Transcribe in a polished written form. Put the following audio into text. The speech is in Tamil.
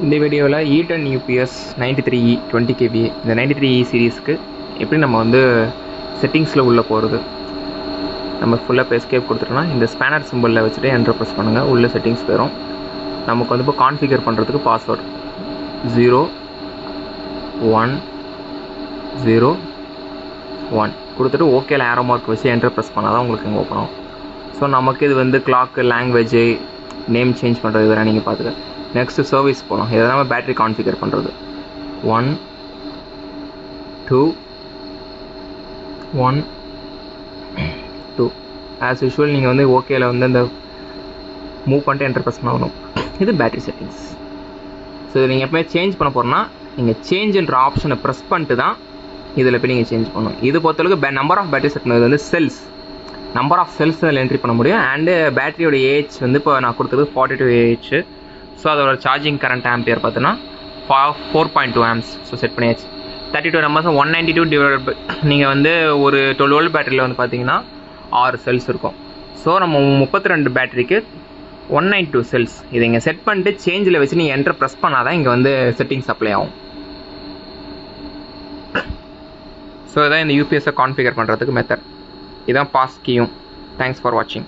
இந்த வீடியோவில் E10 UPS 93E 20 kVA இந்த 93E சீரீஸ்க்கு எப்படி நம்ம வந்து செட்டிங்ஸில் உள்ளே போகிறது. நம்ம ஃபுல்லாக இப்போ எஸ்கேப் கொடுத்துட்டோம்னா இந்த ஸ்பேனர் சிம்பிளில் வச்சுட்டு என்டர் ப்ரெஸ் பண்ணுங்கள். உள்ள செட்டிங்ஸ் போயிடும். நமக்கு வந்து இப்போ கான்ஃபிகர் பண்ணுறதுக்கு பாஸ்வேர்டு 01001 கொடுத்துட்டு ஓகேல ஆரோ மார்க் வச்சு என்டர் ப்ரெஸ் பண்ணால் தான் உங்களுக்கு இங்கே ஓப்பன் ஆகும். ஸோ நமக்கு இது வந்து கிளாக்கு, லாங்குவேஜு, நேம் சேஞ்ச் பண்ணுறது இதெல்லாம் நீங்கள் பார்த்துக்க. நெக்ஸ்ட்டு சர்வீஸ் போகலாம். இதை நம்ம பேட்டரி கான்ஃபிகர் பண்ணுறது 1 2 1 2 ஆஸ் யூஷுவல் நீங்கள் வந்து ஓகேல வந்து அந்த மூவ் பண்ணிட்டு என்டர் ப்ரெஸ் பண்ணணும். இது பேட்டரி செட்டிங்ஸ். ஸோ இதை நீங்கள் எப்பவுமே சேஞ்ச் பண்ண போகிறோன்னா நீங்கள் சேஞ்சுன்ற ஆப்ஷனை ப்ரெஸ் பண்ணிட்டு தான் இதில் போய் நீங்கள் சேஞ்ச் பண்ணணும். இது பொறுத்தளவுக்கு நம்பர் ஆஃப் பேட்டரி செட் பண்ணது வந்து செல்ஸ், நம்பர் ஆஃப் செல்ஸ் அதில் என்ட்ரி பண்ண முடியும். அண்டு பேட்டரியோட ஏஹெச் வந்து இப்போ நான் கொடுத்தது 42 AH. ஸோ அதோட சார்ஜிங் கரண்ட் ஆம்பியர் பார்த்தீங்கன்னா 4.2 amps. ஸோ செட் பண்ணியாச்சு. 32 நம்பர்ஸ் 192 டிவைட் பை நீங்கள் வந்து ஒரு 12 volt பேட்டரியில் வந்து பார்த்தீங்கன்னா 6 செல்ஸ் இருக்கும். ஸோ நம்ம 32 பேட்டரிக்கு 192 செல்ஸ். இதை இங்கே செட் பண்ணிட்டு சேஞ்சில் வச்சு நீங்கள் என்டர் ப்ரெஸ் பண்ணால் தான் இங்கே வந்து செட்டிங்ஸ் அப்ளை ஆகும். ஸோ இதான் இந்த யூபிஎஸ்ஸை கான்ஃபிகர் பண்ணுறதுக்கு மெத்தட். இதான் பாஸ் கீயும். தேங்க்ஸ் ஃபார் வாட்சிங்.